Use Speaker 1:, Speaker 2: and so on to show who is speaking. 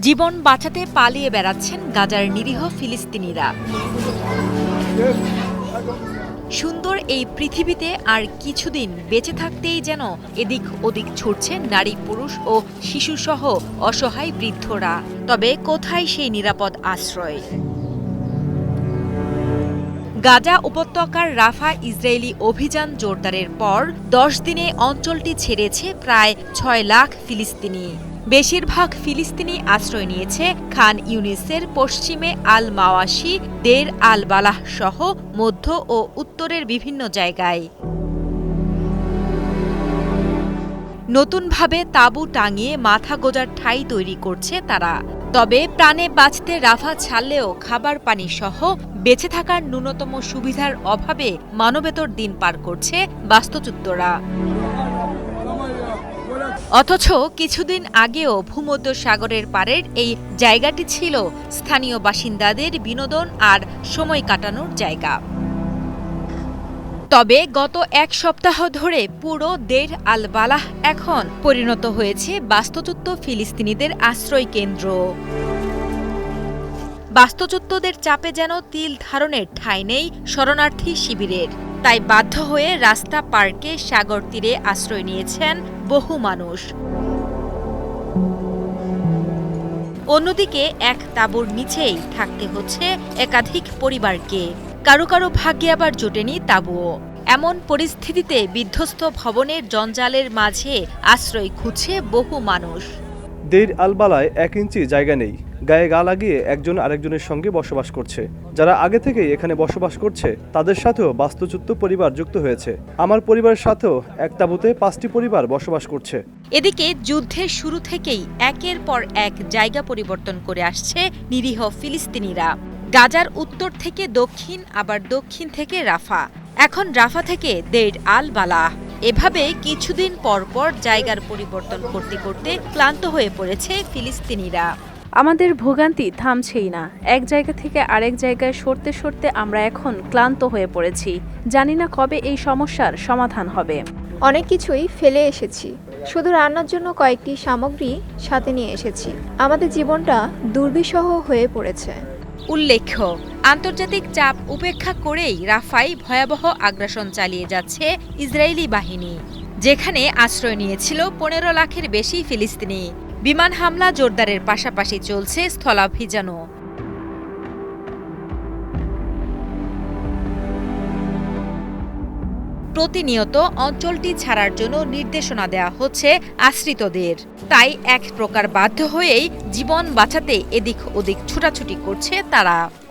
Speaker 1: জীবন বাঁচাতে পালিয়ে বেড়াচ্ছেন গাজার নিরীহ ফিলিস্তিনিরা। সুন্দর এই পৃথিবীতে আর কিছুদিন বেঁচে থাকতেই যেন এদিক ওদিক ছুটছেন নারী, পুরুষ ও শিশুসহ অসহায় বৃদ্ধরা। তবে কোথায় সেই নিরাপদ আশ্রয়? গাজা উপত্যকার রাফা ইসরায়েলি অভিযান জোরদারের পর 10 দিনে অঞ্চলটি ছেড়েছে প্রায় 6 লাখ ফিলিস্তিনি। বেশিরভাগ ফিলিস্তিনি আশ্রয় নিয়েছে খান ইউনিসের পশ্চিমে আল মাওয়াশি, দের আল বালাহ সহ মধ্য ও উত্তরের বিভিন্ন জায়গায়। নতুনভাবে তাঁবু টাঙিয়ে মাথা গোঁজার ঠাঁই তৈরি করছে তারা। তবে প্রাণে বাঁচতে রাফা ছাড়লেও খাবার পানি সহ বেঁচে থাকার ন্যূনতম সুবিধার অভাবে মানবেতর দিন পার করছে বাস্তুচ্যুতরা। অথচ কিছুদিন আগেও ভূমধ্যসাগরের পাড়ের এই জায়গাটি ছিল স্থানীয় বাসিন্দাদের বিনোদন আর সময় কাটানোর জায়গা। তবে গত এক সপ্তাহ ধরে পুরো দের আল বালাহ এখন পরিণত হয়েছে বাস্তুচ্যুত ফিলিস্তিনিদের আশ্রয় কেন্দ্র। বাস্তুচ্যুতদের চাপে যেন তিল ধারণের ঠাঁই নেই শরণার্থী শিবিরের। তাই বাধ্য হয়ে রাস্তা পার্কে সাগর তীরে আশ্রয় নিয়েছেন বহু মানুষ। অন্যদিকে এক তাঁবুর নিচেই থাকতে হচ্ছে একাধিক পরিবারকে। কারো কারো ভাগ্যে আবার জোটেনি তাঁবুও। এমন পরিস্থিতিতে বিধ্বস্ত ভবনের জঞ্জালের মাঝে আশ্রয় খুঁজছে বহু মানুষ।
Speaker 2: দের আল বালায় 1 ইঞ্চি জায়গা নেই। গায়ে গা লাগিয়ে একজন আরেকজনের সঙ্গে বসবাস করছে। যারা আগে থেকেই এখানে বসবাস করছে তাদের সাথেও বাস্তুচ্যুত পরিবার যুক্ত হয়েছে। আমার পরিবারের সাথেও এক তাঁবুতে 5টি পরিবার বসবাস করছে।
Speaker 1: এদিকে যুদ্ধের শুরু থেকেই একের পর এক জায়গা পরিবর্তন করে আসছে নিরীহ ফিলিস্তিনিরা। গাজার উত্তর থেকে দক্ষিণ, আবার দক্ষিণ থেকে রাফা, এখন রাফা থেকে দের আল বালাহ। এভাবে কিছুদিন পর পর জায়গার পরিবর্তন করতে করতে ক্লান্ত হয়ে পড়েছে ফিলিস্তিনিরা।
Speaker 3: আমাদের ভোগান্তি থামছেই না। এক জায়গা থেকে আরেক জায়গায় সরতে সরতে আমরা এখন ক্লান্ত হয়ে পড়েছি। জানি না কবে এই সমস্যার সমাধান হবে।
Speaker 4: অনেক কিছুই ফেলে এসেছি, শুধু রান্নার জন্য কয়েকটি সামগ্রী সাথে নিয়ে এসেছি। আমাদের জীবনটা দুর্বিষহ হয়ে পড়েছে।
Speaker 1: উল্লেখ্য, আন্তর্জাতিক চাপ উপেক্ষা করেই রাফায় ভয়াবহ আগ্রাসন চালিয়ে যাচ্ছে ইসরায়েলি বাহিনী, যেখানে আশ্রয় নিয়েছিল 15 লাখের বেশি ফিলিস্তিনি। বিমান হামলা জোরদারের পাশাপাশি চলছে স্থলাভিযানও। প্রতিনিয়ত অঞ্চলটি ছাড়ার জন্য নির্দেশনা দেওয়া হচ্ছে আশ্রিতদের। তাই এক প্রকার বাধ্য হয়েই জীবন বাঁচাতে এদিক ওদিক ছুটাছুটি করছে তারা।